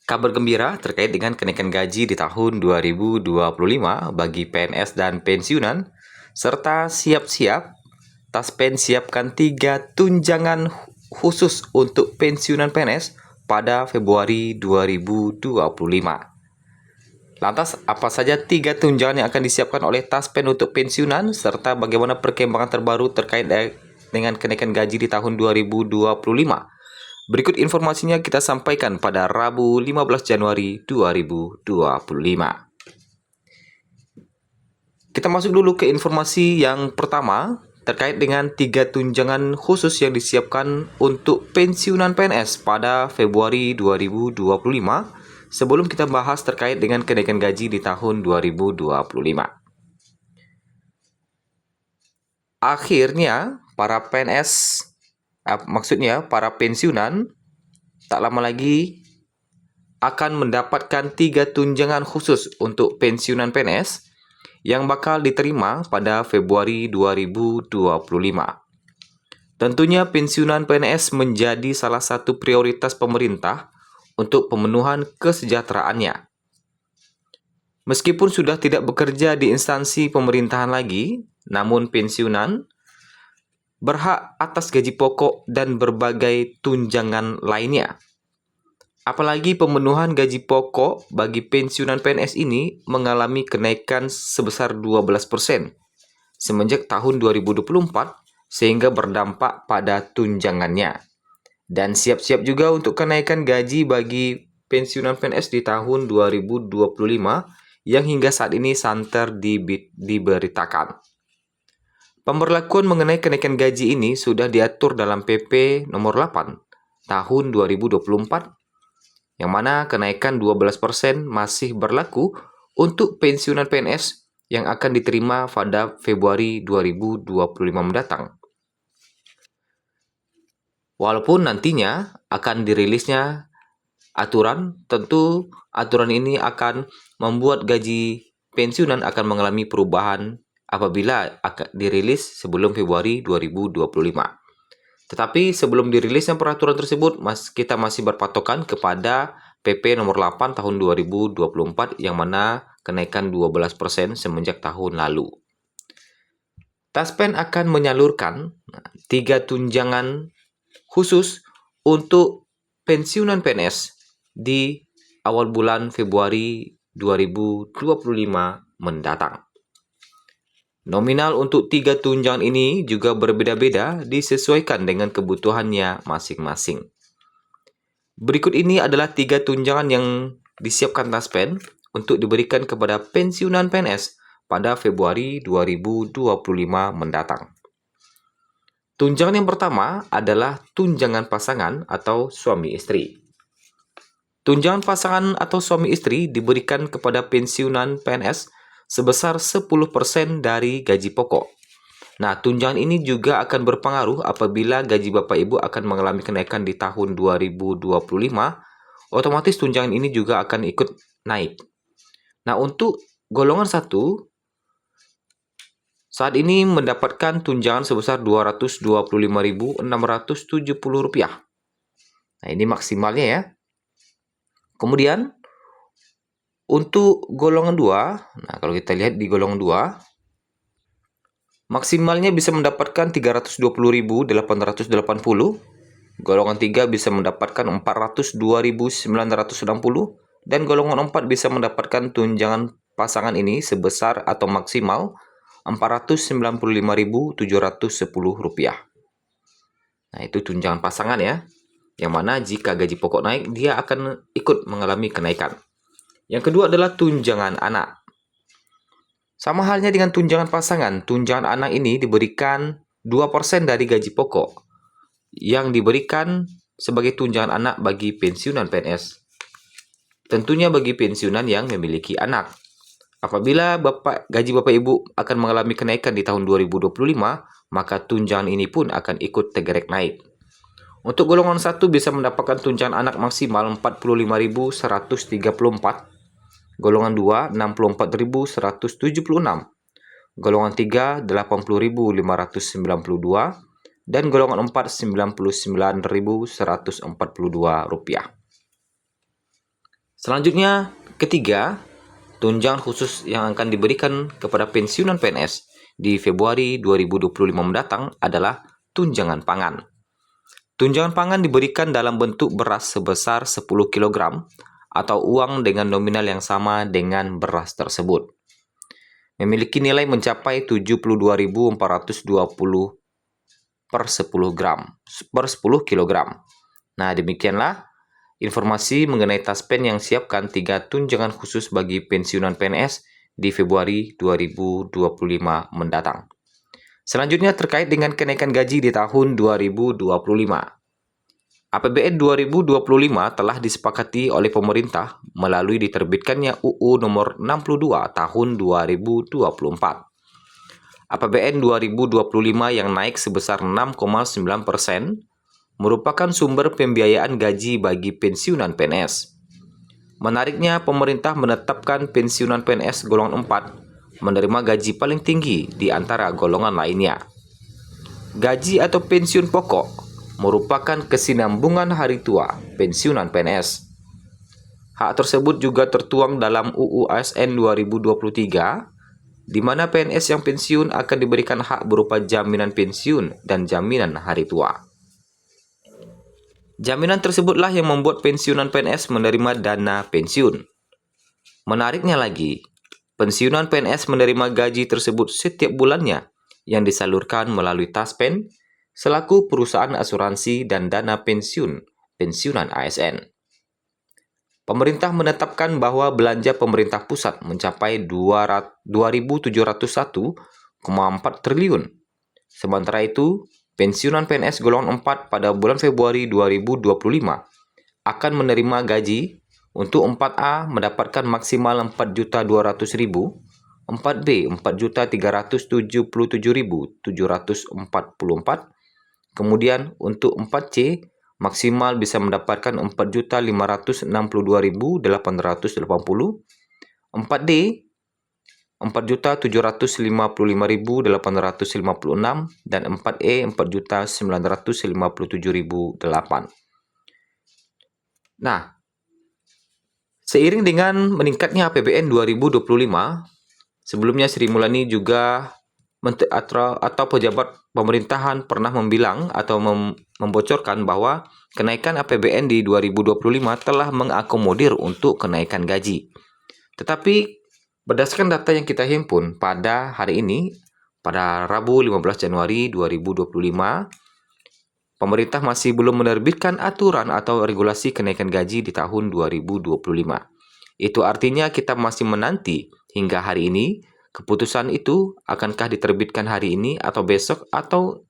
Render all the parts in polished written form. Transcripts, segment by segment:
Kabar gembira terkait dengan kenaikan gaji di tahun 2025 bagi PNS dan pensiunan, serta siap-siap, Taspen siapkan 3 tunjangan khusus untuk pensiunan PNS pada Februari 2025. Lantas, apa saja 3 tunjangan yang akan disiapkan oleh Taspen untuk pensiunan, serta bagaimana perkembangan terbaru terkait dengan kenaikan gaji di tahun 2025? Berikut informasinya kita sampaikan pada Rabu 15 Januari 2025. Kita masuk dulu ke informasi yang pertama terkait dengan 3 tunjangan khusus yang disiapkan untuk pensiunan PNS pada Februari 2025 sebelum kita bahas terkait dengan kenaikan gaji di tahun 2025. Akhirnya, para PNS, maksudnya para pensiunan, tak lama lagi akan mendapatkan 3 tunjangan khusus untuk pensiunan PNS yang bakal diterima pada Februari 2025. Tentunya pensiunan PNS menjadi salah satu prioritas pemerintah untuk pemenuhan kesejahteraannya. Meskipun sudah tidak bekerja di instansi pemerintahan lagi, namun pensiunan berhak atas gaji pokok dan berbagai tunjangan lainnya. Apalagi pemenuhan gaji pokok bagi pensiunan PNS ini mengalami kenaikan sebesar 12% semenjak tahun 2024 sehingga berdampak pada tunjangannya. Dan siap-siap juga untuk kenaikan gaji bagi pensiunan PNS di tahun 2025 yang hingga saat ini santer diberitakan. Pemberlakuan mengenai kenaikan gaji ini sudah diatur dalam PP nomor 8 tahun 2024, yang mana kenaikan 12% masih berlaku untuk pensiunan PNS yang akan diterima pada Februari 2025 mendatang. Walaupun nantinya akan dirilisnya aturan, tentu aturan ini akan membuat gaji pensiunan akan mengalami perubahan apabila akan dirilis sebelum Februari 2025. Tetapi sebelum dirilisnya peraturan tersebut, kita masih berpatokan kepada PP nomor 8 tahun 2024 yang mana kenaikan 12% semenjak tahun lalu. Taspen akan menyalurkan 3 tunjangan khusus untuk pensiunan PNS di awal bulan Februari 2025 mendatang. Nominal untuk 3 tunjangan ini juga berbeda-beda disesuaikan dengan kebutuhannya masing-masing. Berikut ini adalah 3 tunjangan yang disiapkan Taspen untuk diberikan kepada pensiunan PNS pada Februari 2025 mendatang. Tunjangan yang pertama adalah tunjangan pasangan atau suami istri. Tunjangan pasangan atau suami istri diberikan kepada pensiunan PNS sebesar 10% dari gaji pokok. Nah, tunjangan ini juga akan berpengaruh apabila gaji Bapak Ibu akan mengalami kenaikan di tahun 2025, otomatis tunjangan ini juga akan ikut naik. Nah, untuk golongan 1, saat ini mendapatkan tunjangan sebesar Rp225.670. Nah, ini maksimalnya ya. Kemudian, untuk golongan 2, nah kalau kita lihat di golongan 2, maksimalnya bisa mendapatkan Rp320.880, golongan 3 bisa mendapatkan Rp402.960, dan golongan 4 bisa mendapatkan tunjangan pasangan ini sebesar atau maksimal Rp495.710. Nah, itu tunjangan pasangan ya, yang mana jika gaji pokok naik, dia akan ikut mengalami kenaikan. Yang kedua adalah tunjangan anak. Sama halnya dengan tunjangan pasangan, tunjangan anak ini diberikan 2% dari gaji pokok yang diberikan sebagai tunjangan anak bagi pensiunan PNS. Tentunya bagi pensiunan yang memiliki anak. Apabila gaji Bapak Ibu akan mengalami kenaikan di tahun 2025, maka tunjangan ini pun akan ikut tergerek naik. Untuk golongan 1 bisa mendapatkan tunjangan anak maksimal Rp45.134, golongan 2 Rp64.176, golongan 3 Rp80.592, dan golongan 4 Rp99.142. Selanjutnya, ketiga, tunjangan khusus yang akan diberikan kepada pensiunan PNS di Februari 2025 mendatang adalah tunjangan pangan. Tunjangan pangan diberikan dalam bentuk beras sebesar 10 kg atau uang dengan nominal yang sama dengan beras tersebut. Memiliki nilai mencapai 72.420 per 10 kg. Nah, demikianlah informasi mengenai Taspen yang siapkan 3 tunjangan khusus bagi pensiunan PNS di Februari 2025 mendatang. Selanjutnya terkait dengan kenaikan gaji di tahun 2025. APBN 2025 telah disepakati oleh pemerintah melalui diterbitkannya UU nomor 62 tahun 2024. APBN 2025 yang naik sebesar 6,9% merupakan sumber pembiayaan gaji bagi pensiunan PNS. Menariknya, pemerintah menetapkan pensiunan PNS golongan 4 menerima gaji paling tinggi di antara golongan lainnya. Gaji atau pensiun pokok merupakan kesinambungan hari tua pensiunan PNS. Hak tersebut juga tertuang dalam UU ASN 2023, di mana PNS yang pensiun akan diberikan hak berupa jaminan pensiun dan jaminan hari tua. Jaminan tersebutlah yang membuat pensiunan PNS menerima dana pensiun. Menariknya lagi, pensiunan PNS menerima gaji tersebut setiap bulannya yang disalurkan melalui Taspen selaku perusahaan asuransi dan dana pensiunan ASN. Pemerintah menetapkan bahwa belanja pemerintah pusat mencapai 2.701,4 triliun. Sementara itu, pensiunan PNS golongan 4 pada bulan Februari 2025 akan menerima gaji. Untuk 4A mendapatkan maksimal 4.200.000, 4B 4.377.744, kemudian untuk 4C maksimal bisa mendapatkan 4.562.880, 4D 4.755.856, dan 4E 4.957.008. Nah, seiring dengan meningkatnya APBN 2025, sebelumnya Sri Mulyani juga atau pejabat pemerintahan pernah membilang atau membocorkan bahwa kenaikan APBN di 2025 telah mengakomodir untuk kenaikan gaji. Tetapi berdasarkan data yang kita himpun pada hari ini, pada Rabu 15 Januari 2025, pemerintah masih belum menerbitkan aturan atau regulasi kenaikan gaji di tahun 2025. Itu artinya kita masih menanti hingga hari ini. Keputusan itu akankah diterbitkan hari ini atau besok atau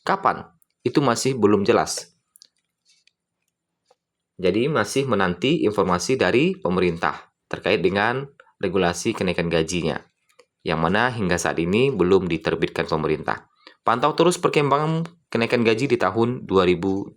kapan? Itu masih belum jelas. Jadi masih menanti informasi dari pemerintah terkait dengan regulasi kenaikan gajinya, yang mana hingga saat ini belum diterbitkan pemerintah. Pantau terus perkembangan kenaikan gaji di tahun 2025.